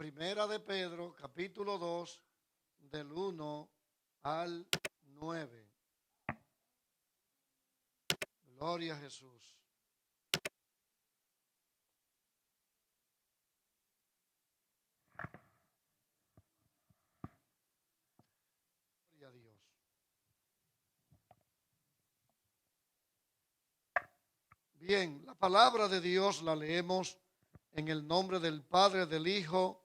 Primera de Pedro, capítulo 2, del 1 al 9. Gloria a Jesús. Gloria a Dios. Bien, la palabra de Dios la leemos en el nombre del Padre, del Hijo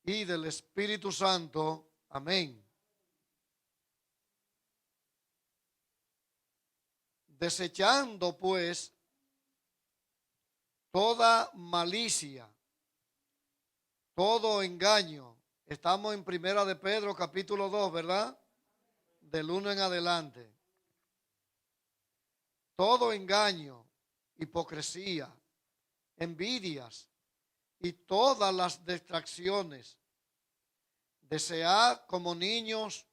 y del Espíritu Santo. Amén. Desechando pues toda malicia, todo engaño. Estamos en Primera de Pedro capítulo 2, ¿verdad? Del 1 en adelante. Todo engaño, hipocresía, envidias y todas las distracciones. Desead como niños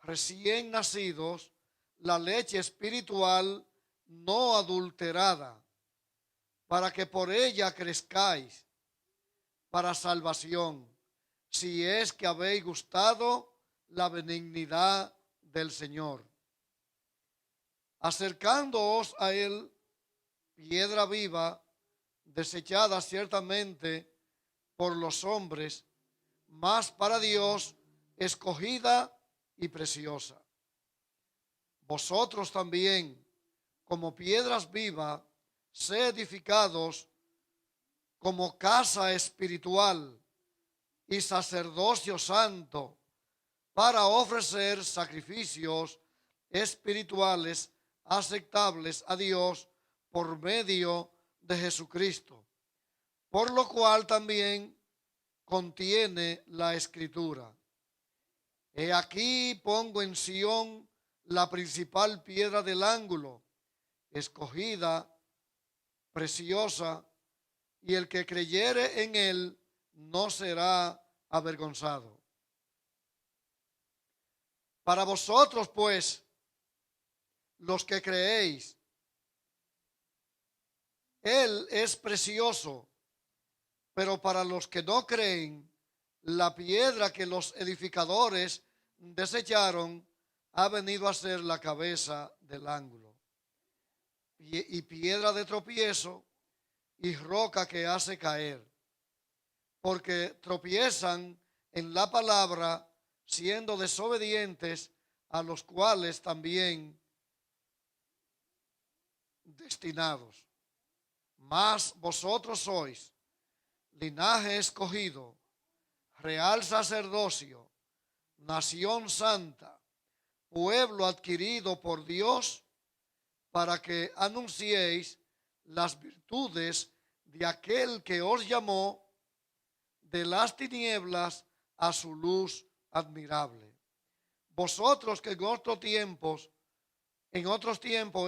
recién nacidos la leche espiritual no adulterada, para que por ella crezcáis para salvación, si es que habéis gustado la benignidad del Señor. Acercándoos a él, piedra viva, desechada ciertamente por los hombres, mas para Dios escogida y preciosa. Vosotros también, como piedras vivas, sed edificados como casa espiritual y sacerdocio santo, para ofrecer sacrificios espirituales aceptables a Dios por medio de Jesucristo, por lo cual también contiene la Escritura. He aquí pongo en Sión la principal piedra del ángulo, escogida, preciosa, y el que creyere en él no será avergonzado. Para vosotros, pues, los que creéis, él es precioso, pero para los que no creen, la piedra que los edificadores desecharon ha venido a ser la cabeza del ángulo, y piedra de tropiezo y roca que hace caer, porque tropiezan en la palabra, siendo desobedientes, a los cuales también destinados. Mas vosotros sois linaje escogido, real sacerdocio, nación santa, pueblo adquirido por Dios, para que anunciéis las virtudes de aquel que os llamó de las tinieblas a su luz admirable. Vosotros que en otros tiempos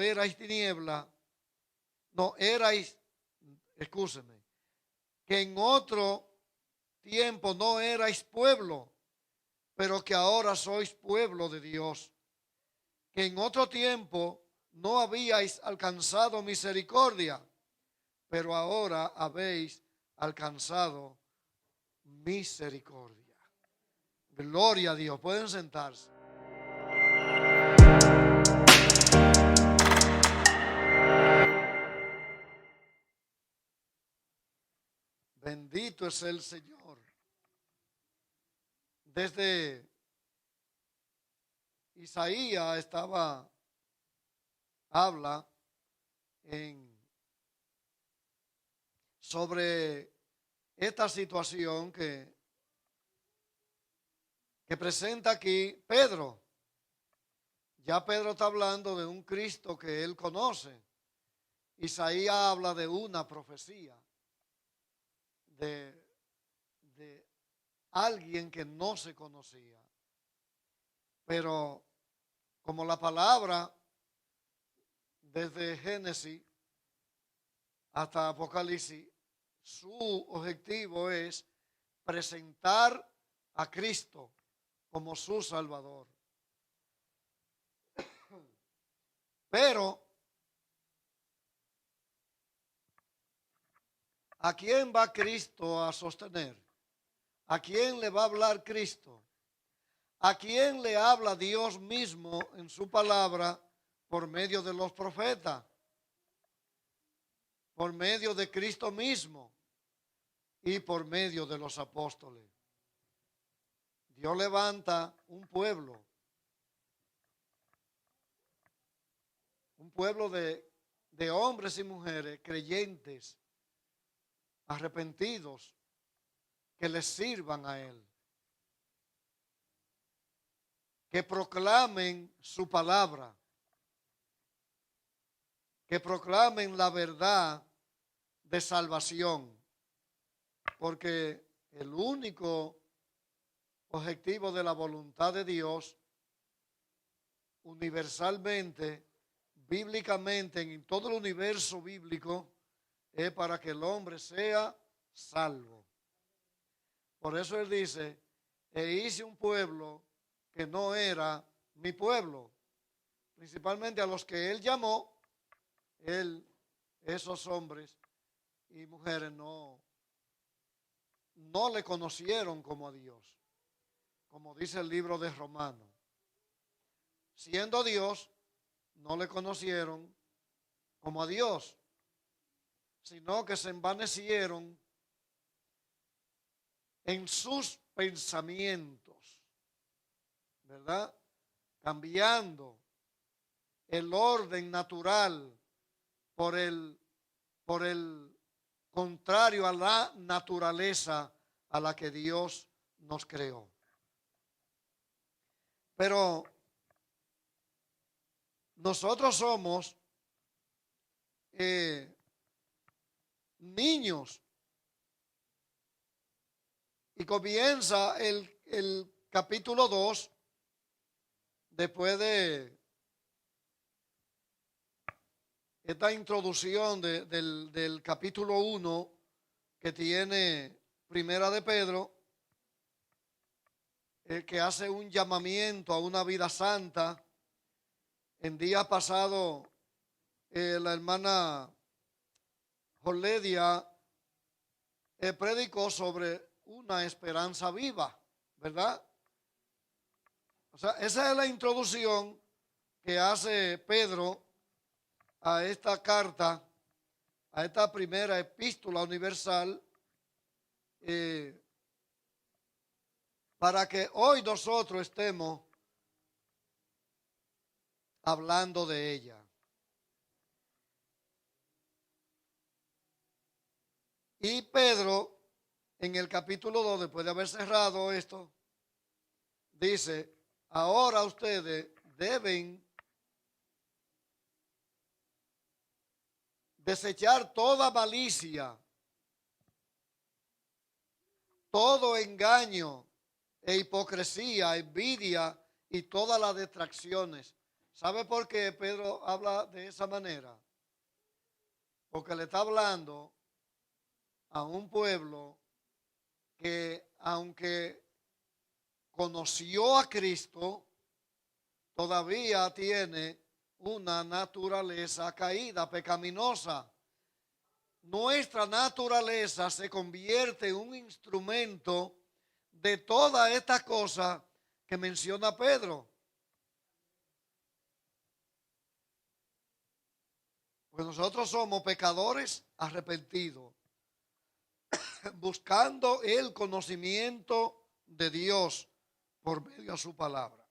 erais tiniebla, que en otro tiempo no erais pueblo, pero que ahora sois pueblo de Dios, que en otro tiempo no habíais alcanzado misericordia, pero ahora habéis alcanzado misericordia. Gloria a Dios. Pueden sentarse. Bendito es el Señor. Desde Isaías habla sobre esta situación que presenta aquí Pedro. Ya Pedro está hablando de un Cristo que él conoce. Isaías habla de una profecía, de alguien que no se conocía. Pero como la palabra, desde Génesis hasta Apocalipsis, su objetivo es presentar a Cristo como su Salvador. Pero ¿A quién va Cristo a sostener? ¿A quién le va a hablar Cristo? ¿A quién le habla Dios mismo en su palabra por medio de los profetas? Por medio de Cristo mismo y por medio de los apóstoles. Dios levanta un pueblo de hombres y mujeres creyentes, arrepentidos, que les sirvan a Él, que proclamen su palabra, que proclamen la verdad de salvación, porque el único objetivo de la voluntad de Dios, universalmente, bíblicamente, en todo el universo bíblico, es para que el hombre sea salvo. Por eso él dice, e hice un pueblo que no era mi pueblo. Principalmente a los que él llamó, esos hombres y mujeres no le conocieron como a Dios. Como dice el libro de Romanos. Siendo Dios, no le conocieron como a Dios, sino que se envanecieron en sus pensamientos, ¿verdad? Cambiando el orden natural por el contrario a la naturaleza a la que Dios nos creó. Pero nosotros somos niños. Y comienza el capítulo 2, después de esta introducción del capítulo 1 que tiene Primera de Pedro, que hace un llamamiento a una vida santa. En día pasado, la hermana Joledia predicó sobre una esperanza viva, ¿verdad? O sea, esa es la introducción que hace Pedro a esta carta, a esta primera epístola universal, para que hoy nosotros estemos hablando de ella. Y Pedro, en el capítulo 2, después de haber cerrado esto, dice, ahora ustedes deben desechar toda malicia, todo engaño e hipocresía, envidia y todas las distracciones. ¿Sabe por qué Pedro habla de esa manera? Porque le está hablando a un pueblo que, aunque conoció a Cristo, todavía tiene una naturaleza caída, pecaminosa. Nuestra naturaleza se convierte en un instrumento de todas estas cosas que menciona Pedro. Pues nosotros somos pecadores arrepentidos, buscando el conocimiento de Dios por medio de su palabra.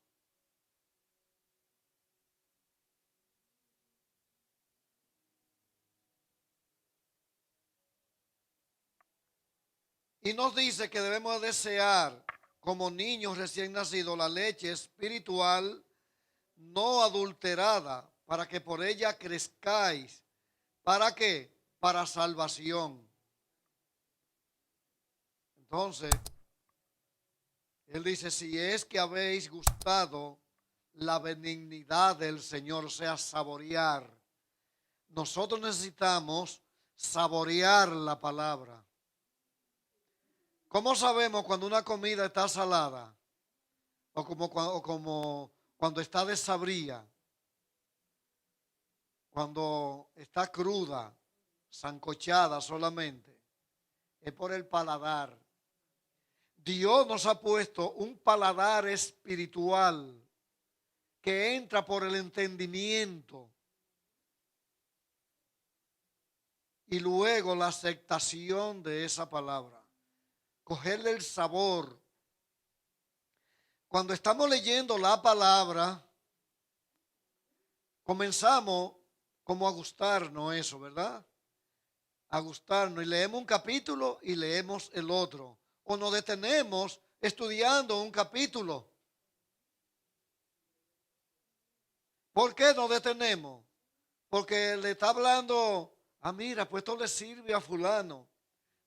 Y nos dice que debemos desear como niños recién nacidos la leche espiritual no adulterada, para que por ella crezcáis. ¿Para qué? Para salvación. Entonces, él dice, si es que habéis gustado la benignidad del Señor, o sea, saborear. Nosotros necesitamos saborear la palabra. ¿Cómo sabemos cuando una comida está salada? O como cuando está desabría, cuando está cruda, sancochada solamente. es por el paladar. Dios nos ha puesto un paladar espiritual que entra por el entendimiento y luego la aceptación de esa palabra, cogerle el sabor. Cuando estamos leyendo la palabra, comenzamos como a gustarnos eso, ¿verdad? A gustarnos y leemos un capítulo y leemos el otro. O nos detenemos estudiando un capítulo. ¿Por qué nos detenemos? Porque le está hablando, mira, pues esto le sirve a fulano.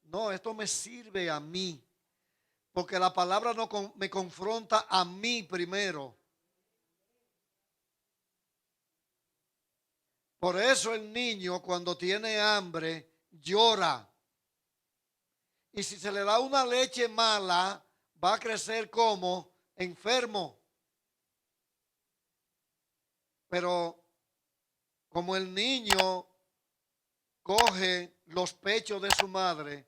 No, esto me sirve a mí. Porque la palabra no me confronta a mí primero. Por eso el niño cuando tiene hambre llora. Y si se le da una leche mala, va a crecer como enfermo. Pero como el niño coge los pechos de su madre,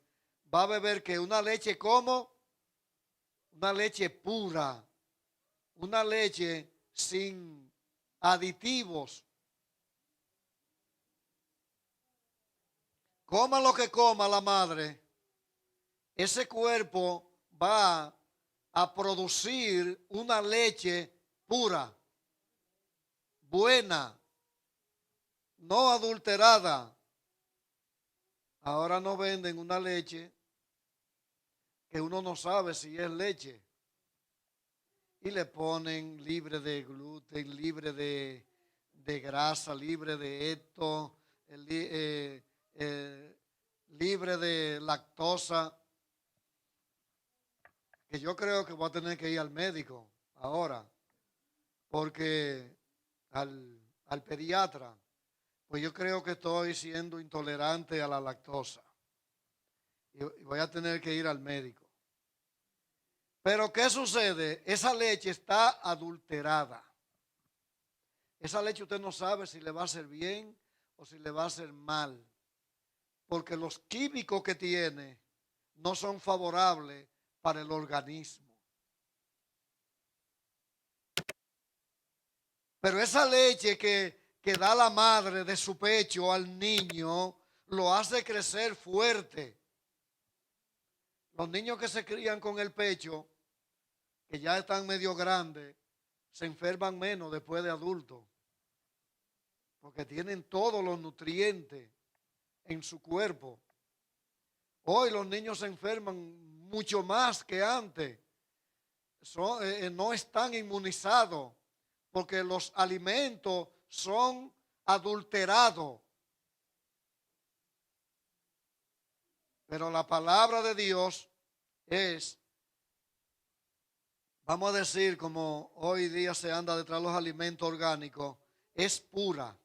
va a beber que una leche como una leche pura, una leche sin aditivos. Coma lo que coma la madre, ese cuerpo va a producir una leche pura, buena, no adulterada. Ahora no venden una leche que uno no sabe si es leche. Y le ponen libre de gluten, libre de grasa, libre de esto, libre de lactosa. Que yo creo que voy a tener que ir al médico ahora, porque al pediatra, pues yo creo que estoy siendo intolerante a la lactosa. Y voy a tener que ir al médico. Pero ¿qué sucede? Esa leche está adulterada. Esa leche usted no sabe si le va a hacer bien o si le va a hacer mal. Porque los químicos que tiene no son favorables para el organismo. Pero esa leche que da la madre de su pecho al niño lo hace crecer fuerte. Los niños que se crían con el pecho, que ya están medio grandes, se enferman menos después de adultos, porque tienen todos los nutrientes en su cuerpo. Hoy los niños se enferman mucho más que antes. No están inmunizados porque los alimentos son adulterados. Pero la palabra de Dios es, vamos a decir, como hoy día se anda detrás de los alimentos orgánicos, es pura.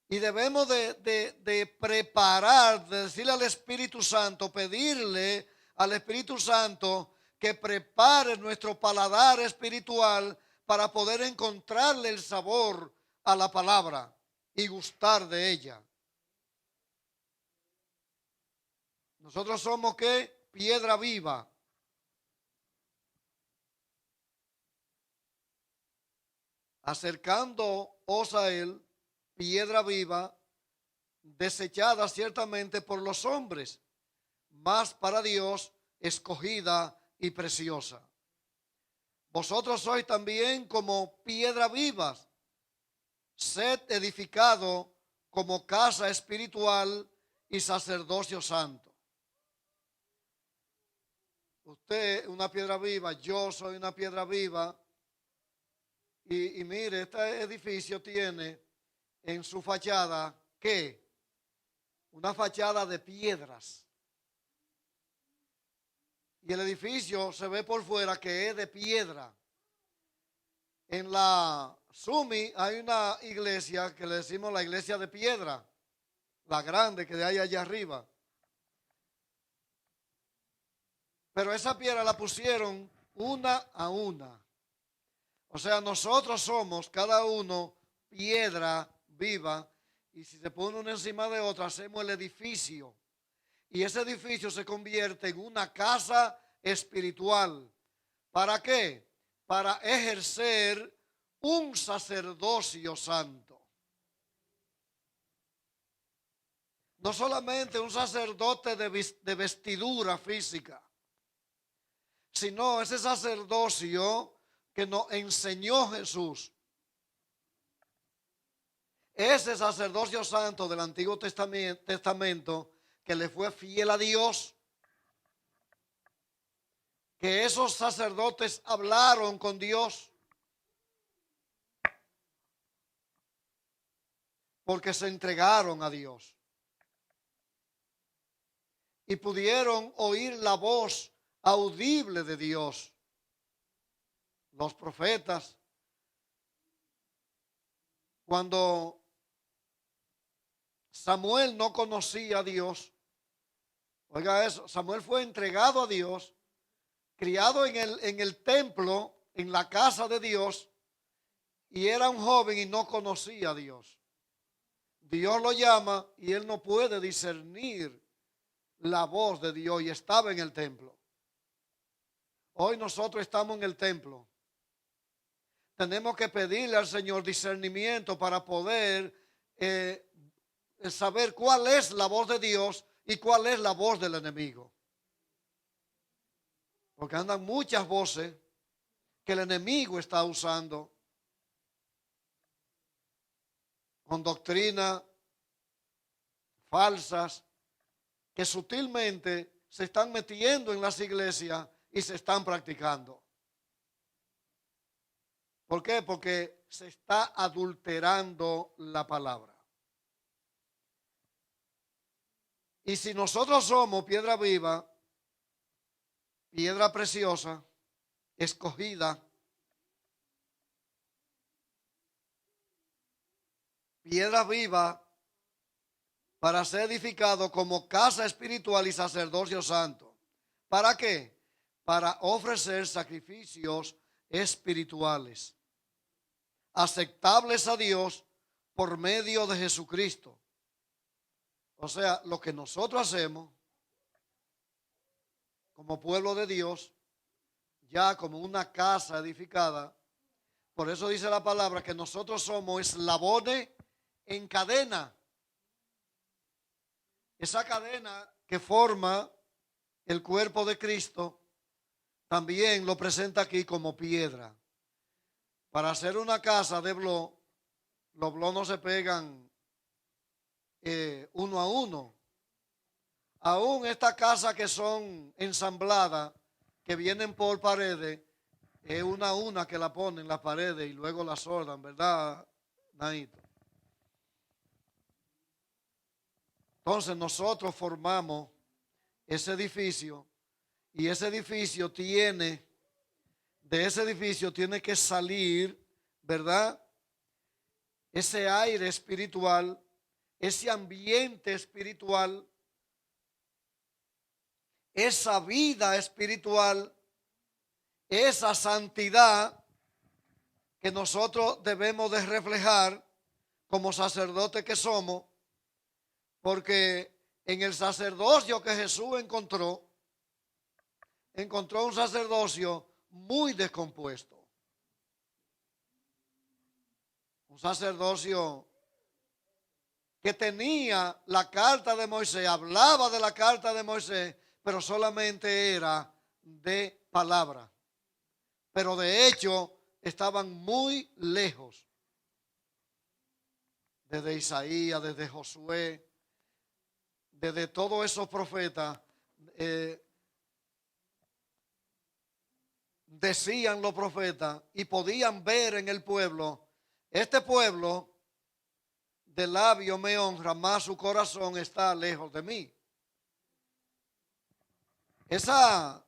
Y debemos de preparar, de decirle al Espíritu Santo, pedirle al Espíritu Santo que prepare nuestro paladar espiritual para poder encontrarle el sabor a la palabra y gustar de ella. Nosotros somos ¿qué? Piedra viva. Acercándoos a él, piedra viva, desechada ciertamente por los hombres, mas para Dios escogida y preciosa. Vosotros sois también como piedra vivas, sed edificado como casa espiritual y sacerdocio santo. Usted es una piedra viva, yo soy una piedra viva. Y mire, este edificio tiene en su fachada, ¿qué? Una fachada de piedras. Y el edificio se ve por fuera que es de piedra. En la Sumi hay una iglesia que le decimos la iglesia de piedra, la grande que hay allá arriba. Pero esa piedra la pusieron una a una. O sea, nosotros somos cada uno piedra viva y si se pone una encima de otra, hacemos el edificio. Y ese edificio se convierte en una casa espiritual. ¿Para qué? Para ejercer un sacerdocio santo. No solamente un sacerdote de vestidura física, sino ese sacerdocio que nos enseñó Jesús. Ese sacerdocio santo del Antiguo Testamento que le fue fiel a Dios, que esos sacerdotes hablaron con Dios, porque se entregaron a Dios y pudieron oír la voz audible de Dios. Los profetas, cuando Samuel no conocía a Dios, oiga eso, Samuel fue entregado a Dios, criado en el templo, en la casa de Dios, y era un joven y no conocía a Dios. Dios lo llama y él no puede discernir la voz de Dios y estaba en el templo. Hoy nosotros estamos en el templo. Tenemos que pedirle al Señor discernimiento para poder saber cuál es la voz de Dios y cuál es la voz del enemigo. Porque andan muchas voces que el enemigo está usando con doctrinas falsas que sutilmente se están metiendo en las iglesias y se están practicando. ¿Por qué? Porque se está adulterando la palabra. Y si nosotros somos piedra viva, piedra preciosa, escogida, piedra viva para ser edificado como casa espiritual y sacerdocio santo. ¿Para qué? Para ofrecer sacrificios espirituales, aceptables a Dios por medio de Jesucristo. O sea, lo que nosotros hacemos como pueblo de Dios, ya como una casa edificada. Por eso dice la palabra que nosotros somos eslabones en cadena. Esa cadena que forma el cuerpo de Cristo también lo presenta aquí como piedra. Para hacer una casa de bloc, los blocs no se pegan uno a uno. Aún estas casas que son ensambladas, que vienen por paredes, es una a una que la ponen en las paredes y luego la soldan, ¿verdad, Naito? Entonces nosotros formamos ese edificio y ese edificio tiene, de ese edificio tiene que salir, ¿verdad? Ese aire espiritual, ese ambiente espiritual, esa vida espiritual, esa santidad que nosotros debemos de reflejar como sacerdotes que somos, porque en el sacerdocio que Jesús encontró un sacerdocio muy descompuesto. Un sacerdocio que tenía la carta de Moisés, hablaba de la carta de Moisés, pero solamente era de palabra. Pero de hecho estaban muy lejos. Desde Isaías, desde Josué, desde todos esos profetas, decían los profetas y podían ver en el pueblo, este pueblo de labio me honra, mas su corazón está lejos de mí. Esa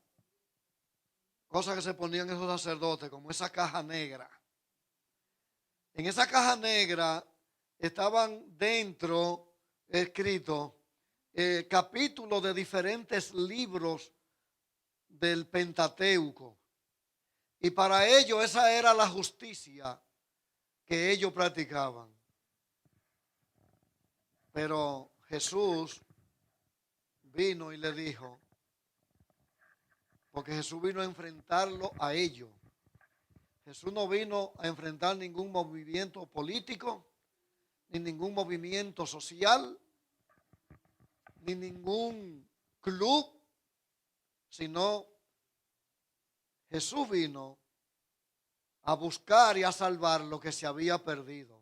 cosa que se ponían esos sacerdotes, como esa caja negra. En esa caja negra estaban dentro escritos capítulos de diferentes libros del Pentateuco. Y para ellos esa era la justicia que ellos practicaban. Pero Jesús vino y le dijo, porque Jesús vino a enfrentarlo a ellos. Jesús no vino a enfrentar ningún movimiento político, ni ningún movimiento social, ni ningún club, sino Jesús vino a buscar y a salvar lo que se había perdido.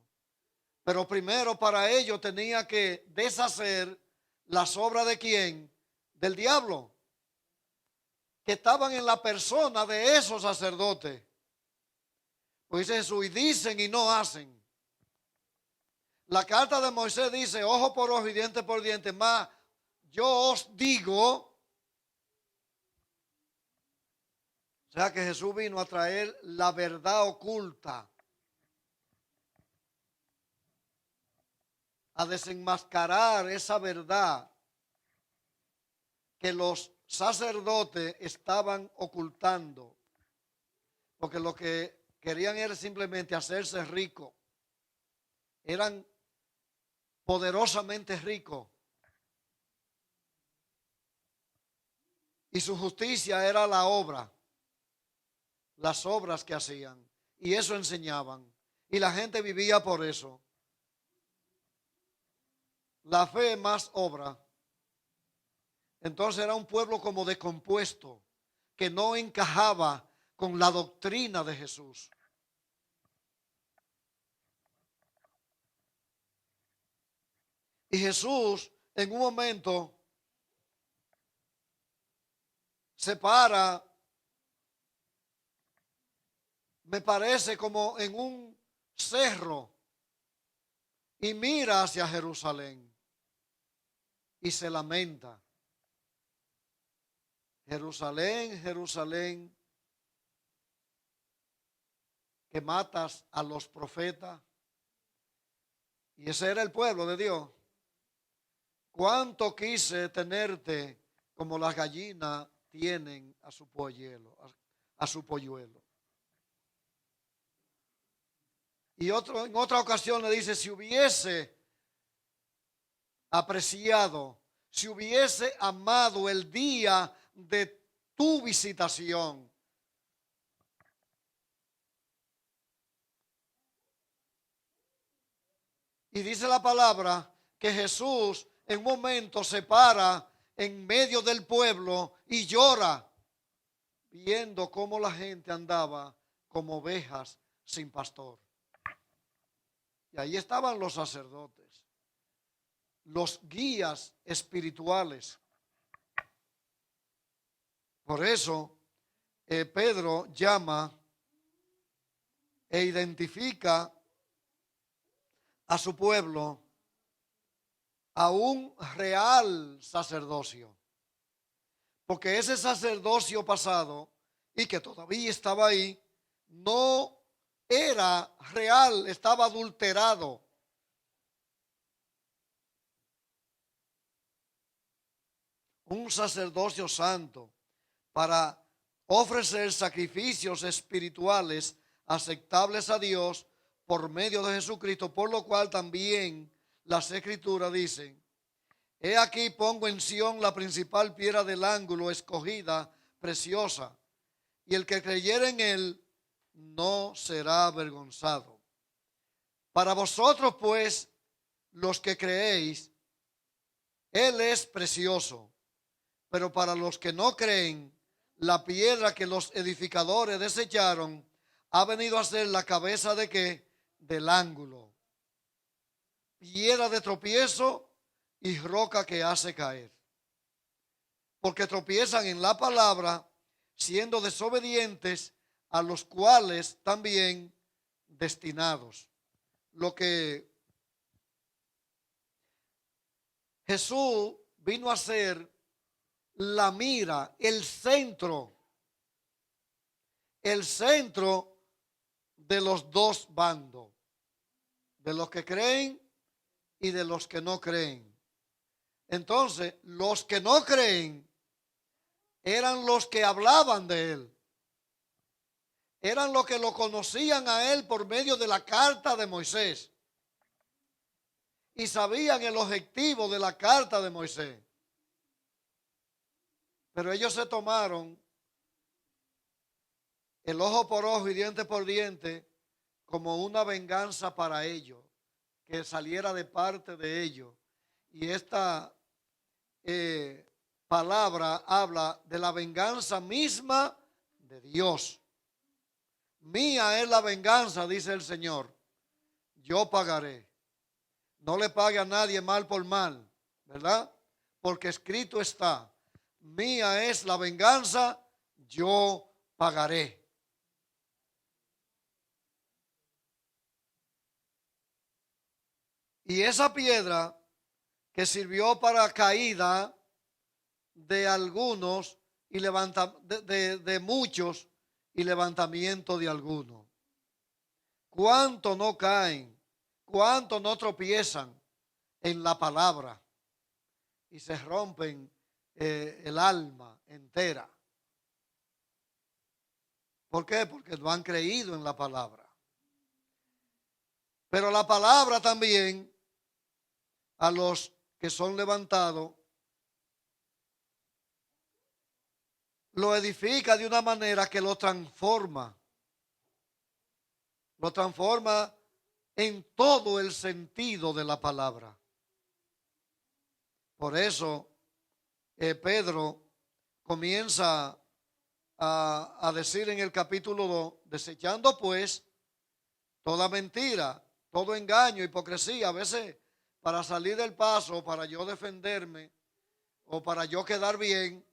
Pero primero para ello tenía que deshacer las obras de quién, del diablo, que estaban en la persona de esos sacerdotes. Pues dice Jesús, y dicen y no hacen. La carta de Moisés dice, ojo por ojo y diente por diente, más yo os digo. O sea que Jesús vino a traer la verdad oculta, a desenmascarar esa verdad que los sacerdotes estaban ocultando, porque lo que querían era simplemente hacerse ricos, eran poderosamente ricos, y su justicia era la obra, las obras que hacían, y eso enseñaban, y la gente vivía por eso. La fe más obra. Entonces era un pueblo como descompuesto, que no encajaba con la doctrina de Jesús. Y Jesús en un momento se para, me parece como en un cerro, y mira hacia Jerusalén y se lamenta. Jerusalén, Jerusalén, que matas a los profetas. Y ese era el pueblo de Dios. Cuánto quise tenerte como las gallinas tienen a su polluelo, a su polluelo. Y en otra ocasión le dice, si hubiese apreciado, si hubiese amado el día de tu visitación. Y dice la palabra que Jesús en un momento se para en medio del pueblo y llora, viendo cómo la gente andaba como ovejas sin pastor. Y ahí estaban los sacerdotes, los guías espirituales. Por eso Pedro llama e identifica a su pueblo a un real sacerdocio. Porque ese sacerdocio pasado, y que todavía estaba ahí, no era real, estaba adulterado. Un sacerdocio santo para ofrecer sacrificios espirituales aceptables a Dios por medio de Jesucristo, por lo cual también las Escrituras dicen, he aquí pongo en Sión la principal piedra del ángulo, escogida, preciosa, y el que creyere en él no será avergonzado. Para vosotros, pues, los que creéis, él es precioso, pero para los que no creen, la piedra que los edificadores desecharon ha venido a ser la cabeza de ¿qué? Del ángulo. Piedra de tropiezo y roca que hace caer. Porque tropiezan en la palabra, siendo desobedientes, a los cuales también destinados. Lo que Jesús vino a ser la mira, el centro de los dos bandos, de los que creen y de los que no creen. Entonces, los que no creen eran los que hablaban de él, eran los que lo conocían a él por medio de la carta de Moisés. y sabían el objetivo de la carta de Moisés. Pero ellos se tomaron el ojo por ojo y diente por diente como una venganza para ellos, que saliera de parte de ellos. Y esta palabra habla de la venganza misma de Dios. Mía es la venganza, dice el Señor. Yo pagaré. No le pague a nadie mal por mal, ¿verdad? Porque escrito está, mía es la venganza, yo pagaré. Y esa piedra que sirvió para caída de algunos y de muchos y levantamiento de algunos. ¿Cuánto no caen? ¿Cuánto no tropiezan en la palabra y se rompen el alma entera? ¿Por qué? Porque no han creído en la palabra. Pero la palabra también a los que son levantados lo edifica de una manera que lo transforma. Lo transforma en todo el sentido de la palabra. Por eso Pedro comienza a decir en el capítulo 2, desechando pues toda mentira, todo engaño, hipocresía, a veces para salir del paso, para yo defenderme o para yo quedar bien,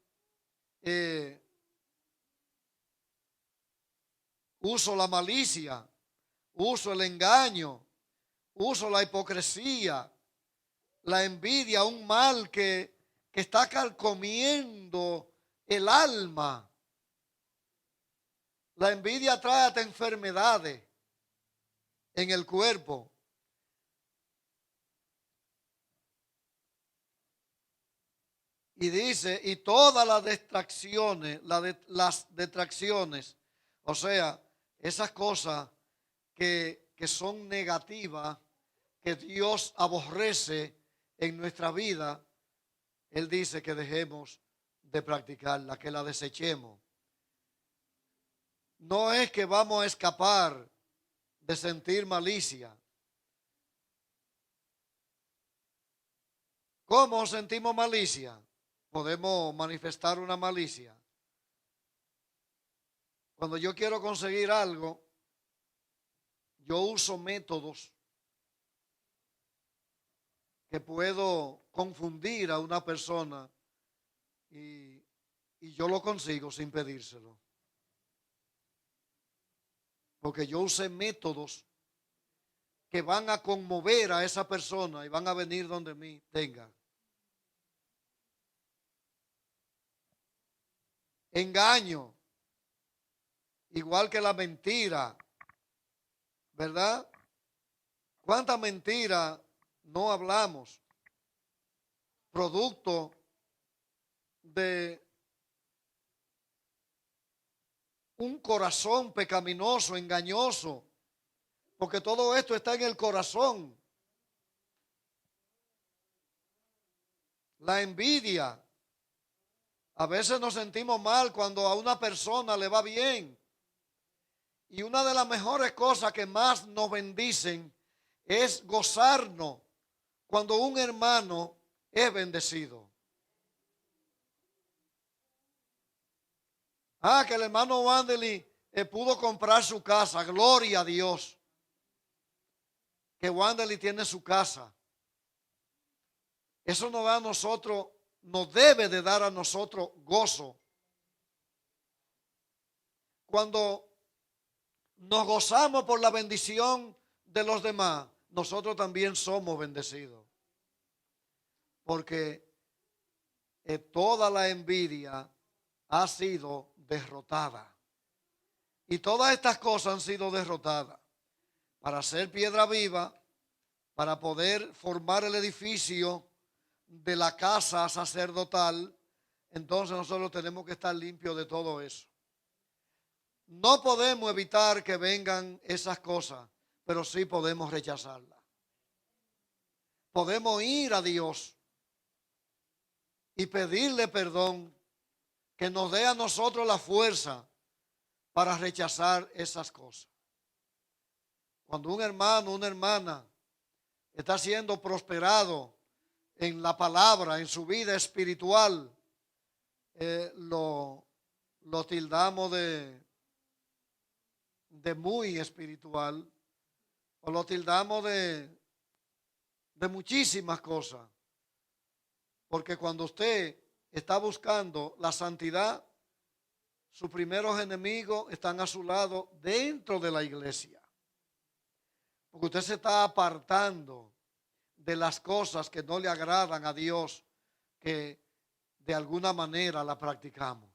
uso la malicia, uso el engaño, uso la hipocresía, la envidia, un mal que está carcomiendo el alma. La envidia trae hasta enfermedades en el cuerpo. Y dice, y todas las distracciones, las detracciones, o sea, esas cosas que son negativas, que Dios aborrece en nuestra vida, Él dice que dejemos de practicarla, que la desechemos. No es que vamos a escapar de sentir malicia. ¿Cómo sentimos malicia? Podemos manifestar una malicia. Cuando yo quiero conseguir algo, yo uso métodos que puedo confundir a una persona y yo lo consigo sin pedírselo. Porque yo usé métodos que van a conmover a esa persona y van a venir donde mí tengan. Engaño, igual que la mentira, ¿verdad? ¿Cuánta mentira no hablamos? Producto de un corazón pecaminoso, engañoso, porque todo esto está en el corazón. La envidia. A veces nos sentimos mal cuando a una persona le va bien. Y una de las mejores cosas que más nos bendicen es gozarnos cuando un hermano es bendecido. Que el hermano Wandeli pudo comprar su casa. Gloria a Dios. Que Wandeli tiene su casa. Eso nos da a nosotros, nos debe de dar a nosotros gozo. Cuando nos gozamos por la bendición de los demás, nosotros también somos bendecidos. Porque toda la envidia ha sido derrotada. Y todas estas cosas han sido derrotadas. Para ser piedra viva, para poder formar el edificio de la casa sacerdotal, entonces nosotros tenemos que estar limpios de todo eso. No podemos evitar que vengan esas cosas, pero sí podemos rechazarlas. podemos ir a Dios y pedirle perdón, que nos dé a nosotros la fuerza para rechazar esas cosas. Cuando un hermano, una hermana está siendo prosperado en la palabra, en su vida espiritual, lo tildamos de muy espiritual, o lo tildamos de muchísimas cosas. Porque cuando usted está buscando la santidad, sus primeros enemigos están a su lado dentro de la iglesia. Porque usted se está apartando de las cosas que no le agradan a Dios, que de alguna manera la practicamos.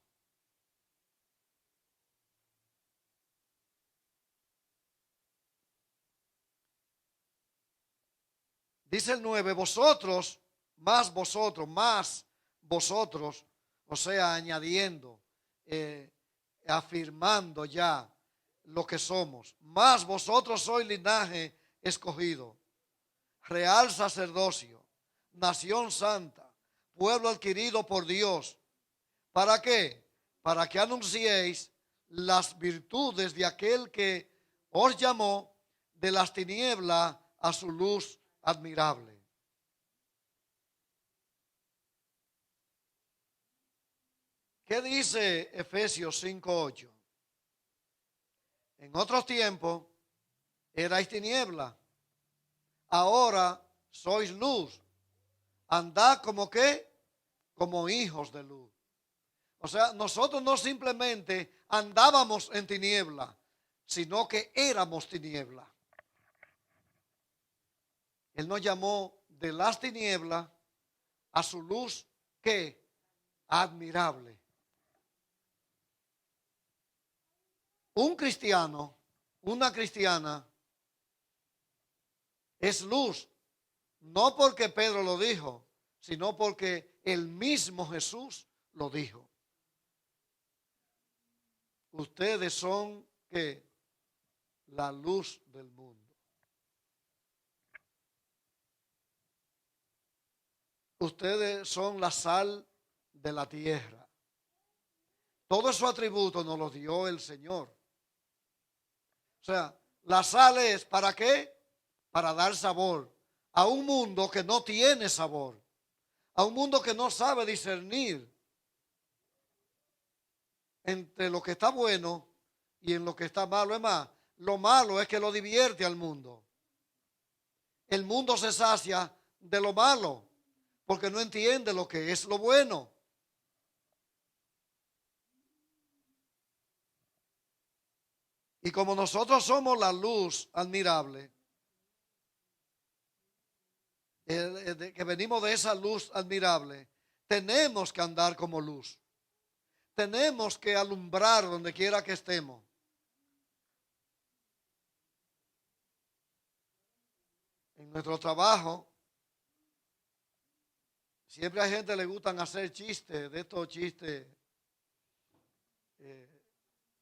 Dice el 9, más vosotros, o sea, añadiendo, afirmando ya lo que somos. Más vosotros sois linaje escogido, real sacerdocio, nación santa, pueblo adquirido por Dios. ¿Para qué? Para que anunciéis las virtudes de aquel que os llamó de las tinieblas a su luz admirable. ¿Qué dice Efesios 5:8? En otros tiempos erais tiniebla, ahora sois luz. Andad como qué, como hijos de luz. O sea, nosotros no simplemente andábamos en tiniebla, sino que éramos tiniebla. Él nos llamó de las tinieblas a su luz, ¿qué? Admirable. Un cristiano, una cristiana, es luz, no porque Pedro lo dijo, sino porque el mismo Jesús lo dijo. Ustedes son, ¿qué? La luz del mundo. Ustedes son la sal de la tierra. Todos esos atributos nos los dio el Señor. O sea, la sal es ¿para qué? Para dar sabor a un mundo que no tiene sabor, a un mundo que no sabe discernir entre lo que está bueno y en lo que está malo. Es más, lo malo es que lo divierte al mundo. El mundo se sacia de lo malo porque no entiende lo que es lo bueno. Y como nosotros somos la luz admirable, que venimos de esa luz admirable, tenemos que andar como luz. Tenemos que alumbrar donde quiera que estemos. En nuestro trabajo, siempre hay gente que le gustan hacer chistes, de estos chistes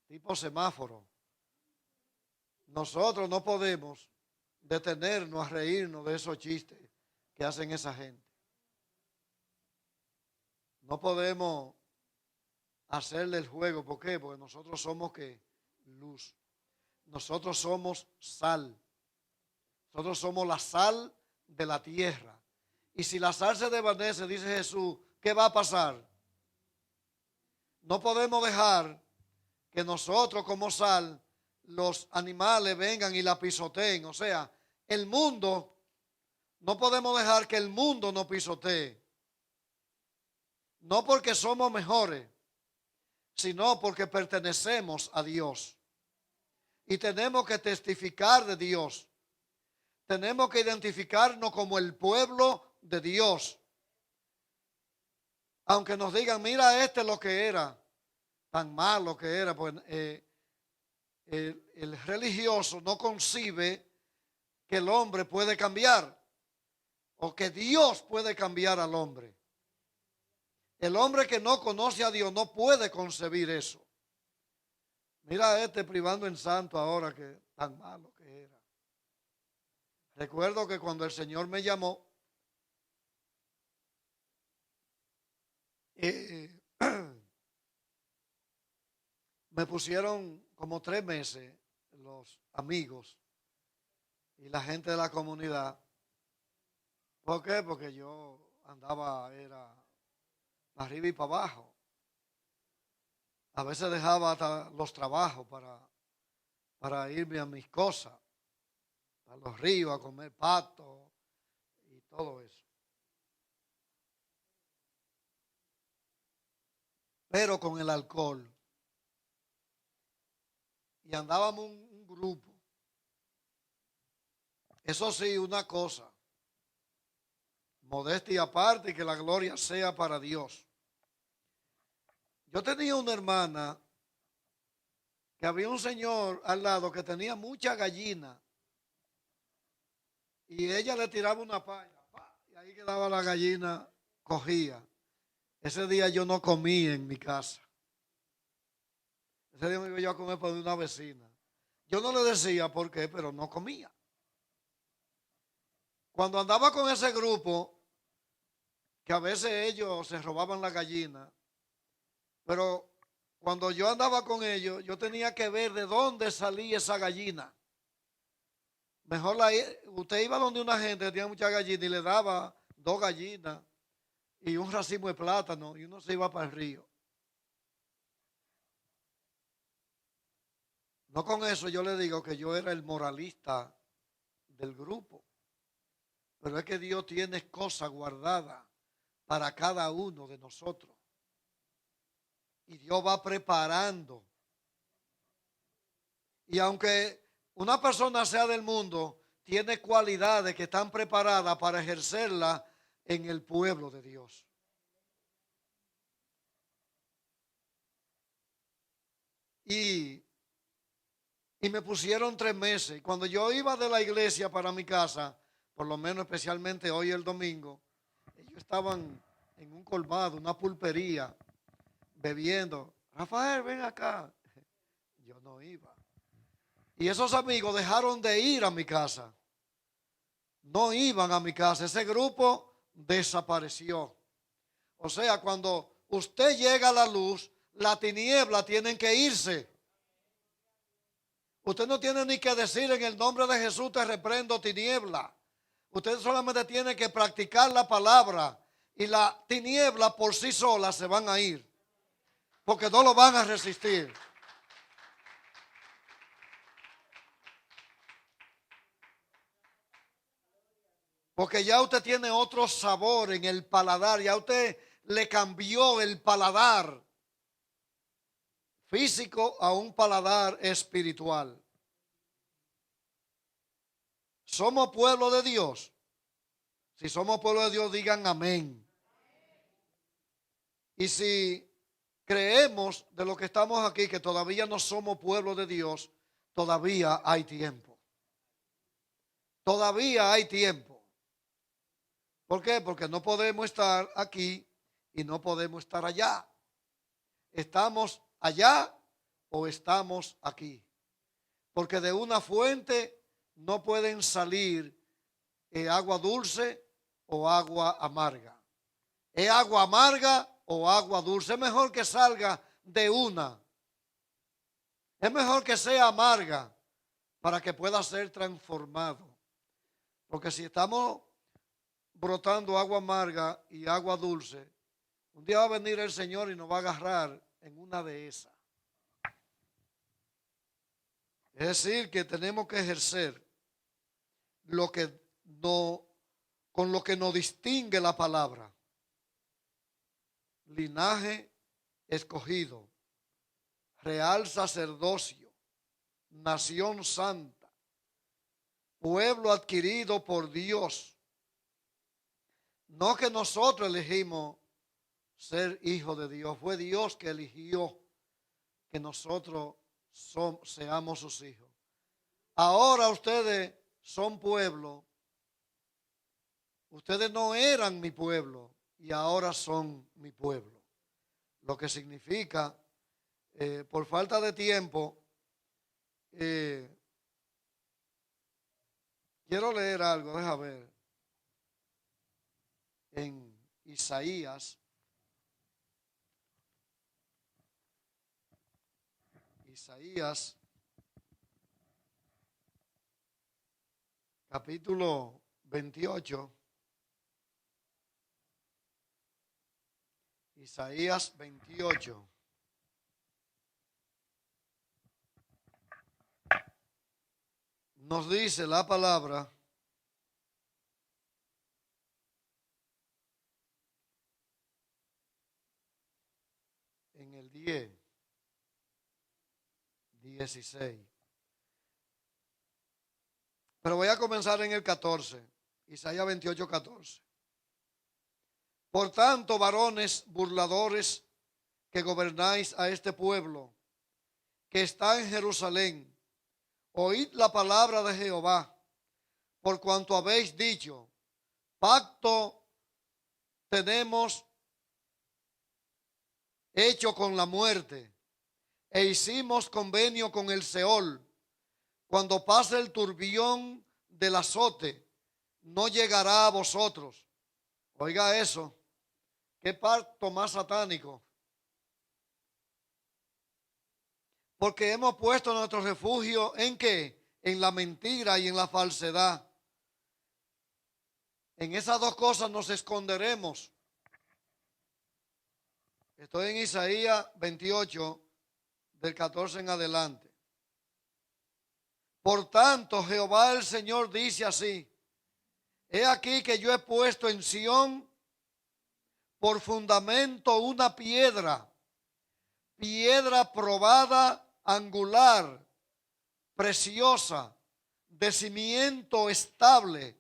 tipo semáforo. Nosotros no podemos detenernos a reírnos de esos chistes que hacen esa gente. No podemos hacerle el juego. ¿Por qué? Porque nosotros somos ¿qué? Luz. Nosotros somos sal. Nosotros somos la sal de la tierra. Y si la sal se desvanece, dice Jesús, ¿qué va a pasar? No podemos dejar que nosotros como sal, los animales vengan y la pisoteen. O sea, el mundo, no podemos dejar que el mundo nos pisotee. No porque somos mejores, sino porque pertenecemos a Dios. Y tenemos que testificar de Dios. Tenemos que identificarnos como el pueblo de Dios. Aunque nos digan, mira lo que era, tan malo que era, pues el religioso no concibe que el hombre puede cambiar o que Dios puede cambiar al hombre. El hombre que no conoce a Dios no puede concebir eso. Mira privando en santo ahora, que tan malo que era. Recuerdo que cuando el Señor me llamó, eh, me pusieron como 3 meses los amigos y la gente de la comunidad. ¿Por qué? Porque yo andaba, era para arriba y para abajo. A veces dejaba hasta los trabajos para irme a mis cosas, a los ríos, a comer pato y todo eso. Pero con el alcohol. Y andábamos un grupo. Eso sí, una cosa. Modestia aparte y que la gloria sea para Dios. Yo tenía una hermana que había un señor al lado que tenía mucha gallina y ella le tiraba una palla y ahí quedaba la gallina cogía. Ese día yo no comí en mi casa. Ese día me iba yo a comer por una vecina. Yo no le decía por qué, pero no comía. Cuando andaba con ese grupo, que a veces ellos se robaban la gallina, pero cuando yo andaba con ellos, yo tenía que ver de dónde salía esa gallina. Mejor usted iba donde una gente que tenía mucha gallina y le daba 2 gallinas y un racimo de plátano y uno se iba para el río. No con eso yo le digo que yo era el moralista del grupo, pero es que Dios tiene cosas guardadas para cada uno de nosotros. Y Dios va preparando. Y aunque una persona sea del mundo, tiene cualidades que están preparadas para ejercerla en el pueblo de Dios. Y me pusieron 3 meses. Cuando yo iba de la iglesia para mi casa, por lo menos especialmente hoy el domingo, ellos estaban en un colmado, una pulpería, bebiendo. Rafael, ven acá. Yo no iba. Y esos amigos dejaron de ir a mi casa. No iban a mi casa. Ese grupo desapareció. O sea, cuando usted llega a la luz, la tiniebla tienen que irse. Usted no tiene ni que decir en el nombre de Jesús te reprendo tiniebla. Usted solamente tiene que practicar la palabra y la tiniebla por sí sola se van a ir. Porque no lo van a resistir. Porque ya usted tiene otro sabor en el paladar. Ya usted le cambió el paladar físico a un paladar espiritual. ¿Somos pueblo de Dios? Si somos pueblo de Dios, digan amén. Y si creemos de lo que estamos aquí, que todavía no somos pueblo de Dios, todavía hay tiempo. Todavía hay tiempo. ¿Por qué? Porque no podemos estar aquí y no podemos estar allá. ¿Estamos allá o estamos aquí? Porque de una fuente no pueden salir agua dulce o agua amarga. ¿Es agua amarga o agua dulce? Es mejor que salga de una. Es mejor que sea amarga para que pueda ser transformado. Porque si estamos brotando agua amarga y agua dulce, un día va a venir el Señor y nos va a agarrar en una de esas. Es decir, que tenemos que ejercer lo que no, con lo que nos distingue la palabra. Linaje escogido, real sacerdocio, nación santa, pueblo adquirido por Dios. No que nosotros elegimos ser hijos de Dios, fue Dios que eligió que nosotros seamos sus hijos. Ahora ustedes son pueblo, ustedes no eran mi pueblo y ahora son mi pueblo. Lo que significa, por falta de tiempo, quiero leer algo, deja ver, en Isaías Isaías, capítulo 28. Isaías 28. Nos dice la palabra en el 16. Pero voy a comenzar en el 14. Isaías 28, 14. Por tanto, varones burladores que gobernáis a este pueblo, que está en Jerusalén, oíd la palabra de Jehová, por cuanto habéis dicho, pacto tenemos hecho con la muerte, e hicimos convenio con el Seol. Cuando pase el turbión del azote, no llegará a vosotros. Oiga eso, qué pacto más satánico. Porque hemos puesto nuestro refugio ¿en qué? En la mentira y en la falsedad. En esas dos cosas nos esconderemos. Estoy en Isaías 28, del 14 en adelante. Por tanto, Jehová el Señor dice así: he aquí que yo he puesto en Sión por fundamento una piedra, piedra probada, angular, preciosa, de cimiento estable.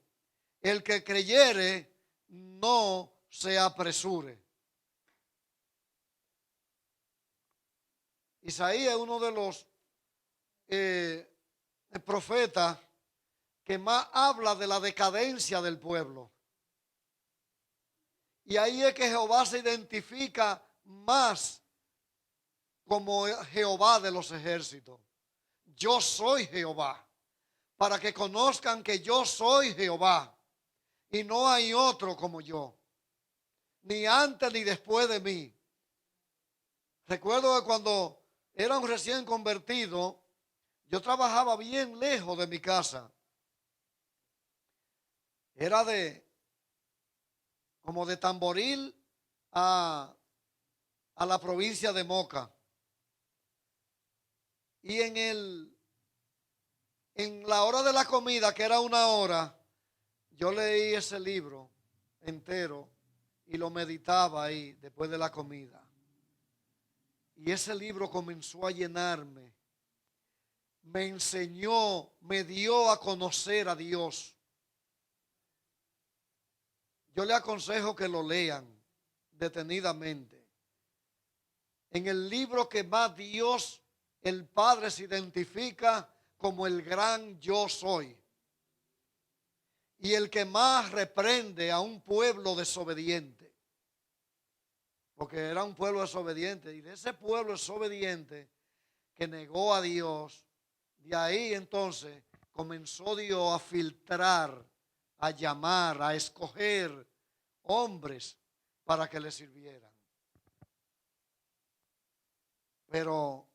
El que creyere, no se apresure. Isaías es uno de los profetas que más habla de la decadencia del pueblo. Y ahí es que Jehová se identifica más como Jehová de los ejércitos. Yo soy Jehová, para que conozcan que yo soy Jehová y no hay otro como yo, ni antes ni después de mí. Recuerdo que cuando era un recién convertido, yo trabajaba bien lejos de mi casa. Era como de Tamboril a la provincia de Moca. Y en la hora de la comida, que era una hora, yo leí ese libro entero y lo meditaba ahí después de la comida. Y ese libro comenzó a llenarme. Me enseñó, me dio a conocer a Dios. Yo le aconsejo que lo lean detenidamente. En el libro que más Dios, el Padre, se identifica como el gran yo soy. Y el que más reprende a un pueblo desobediente. Porque era un pueblo desobediente. Y de ese pueblo desobediente que negó a Dios, de ahí entonces comenzó Dios a filtrar, a llamar, a escoger hombres para que le sirvieran. Pero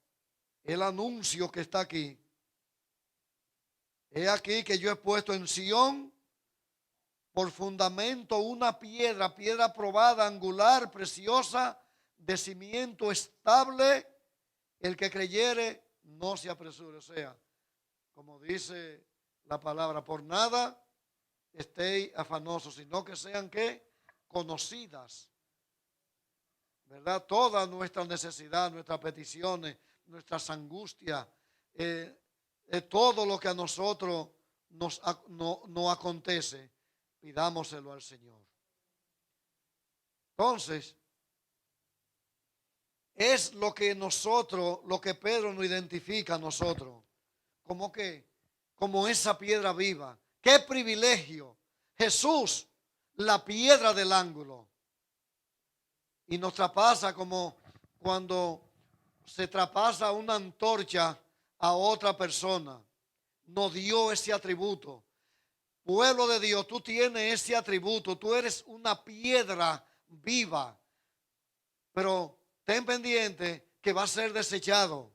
el anuncio que está aquí, he aquí que yo he puesto en Sión por fundamento una piedra, piedra probada, angular, preciosa, de cimiento estable. El que creyere, no se apresure. O sea, como dice la palabra, por nada estéis afanosos, sino que sean ¿qué? Conocidas, ¿verdad? Toda nuestra necesidad, nuestras peticiones, nuestras angustias, todo lo que a nosotros nos acontece, pidámoselo al Señor. Entonces, es lo que nosotros, lo que Pedro nos identifica a nosotros, como esa piedra viva. ¡Qué privilegio! Jesús, la piedra del ángulo. Y nos traspasa como cuando se traspasa una antorcha a otra persona. Nos dio ese atributo. Pueblo de Dios, tú tienes ese atributo. Tú eres una piedra viva. Pero ten pendiente que va a ser desechado.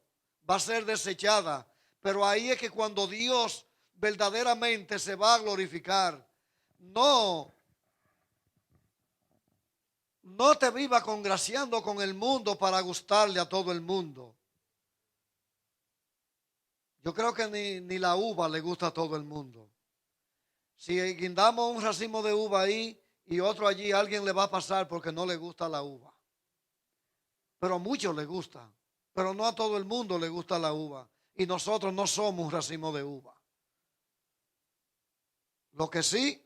va a ser desechada. Pero ahí es que cuando Dios verdaderamente se va a glorificar. No te viva congraciando con el mundo para gustarle a todo el mundo. Yo creo que ni la uva le gusta a todo el mundo. Si guindamos un racimo de uva ahí y otro allí, a alguien le va a pasar porque no le gusta la uva. Pero a muchos le gusta, pero no a todo el mundo le gusta la uva. Y nosotros no somos un racimo de uva. Lo que sí,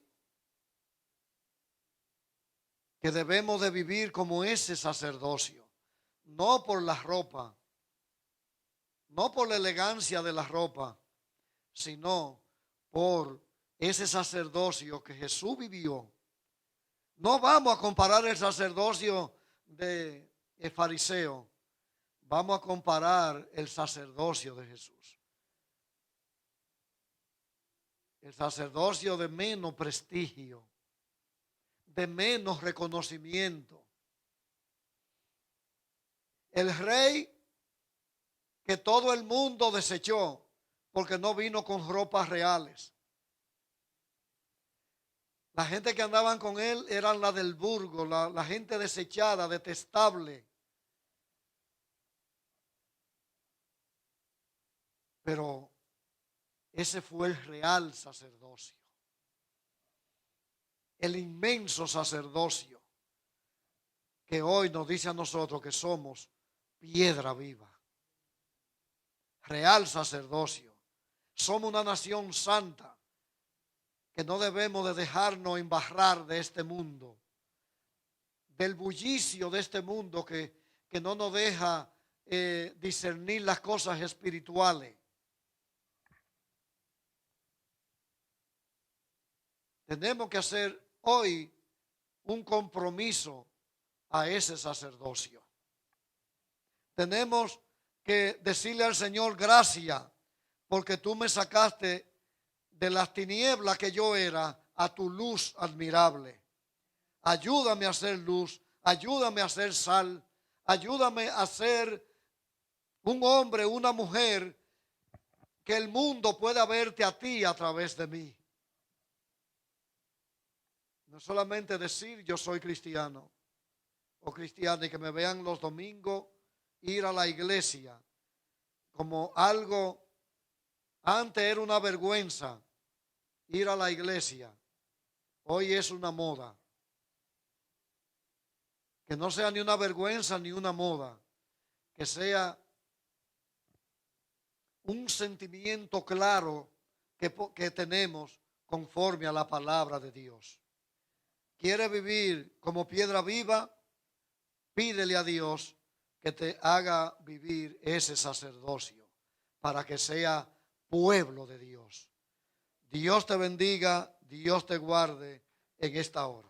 que debemos de vivir como ese sacerdocio, no por la ropa, no por la elegancia de la ropa, sino por ese sacerdocio que Jesús vivió. No vamos a comparar el sacerdocio de fariseo, vamos a comparar el sacerdocio de Jesús. El sacerdocio de menos prestigio, de menos reconocimiento. El rey que todo el mundo desechó porque no vino con ropas reales. La gente que andaban con él eran la del burgo, la gente desechada, detestable. Pero ese fue el real sacerdocio. El inmenso sacerdocio que hoy nos dice a nosotros que somos piedra viva. Real sacerdocio. Somos una nación santa que no debemos de dejarnos embarrar de este mundo, del bullicio de este mundo que no nos deja discernir las cosas espirituales. Tenemos que hacer hoy un compromiso a ese sacerdocio. Tenemos que decirle al Señor, gracias, porque tú me sacaste de las tinieblas que yo era a tu luz admirable. Ayúdame a hacer luz, ayúdame a hacer sal, ayúdame a ser un hombre, una mujer, que el mundo pueda verte a ti a través de mí. No solamente decir yo soy cristiano o cristiana y que me vean los domingos ir a la iglesia como algo, antes era una vergüenza ir a la iglesia, hoy es una moda. Que no sea ni una vergüenza ni una moda, que sea un sentimiento claro que tenemos conforme a la palabra de Dios. ¿Quiere vivir como piedra viva? Pídele a Dios que te haga vivir ese sacerdocio para que sea pueblo de Dios. Dios te bendiga, Dios te guarde en esta hora.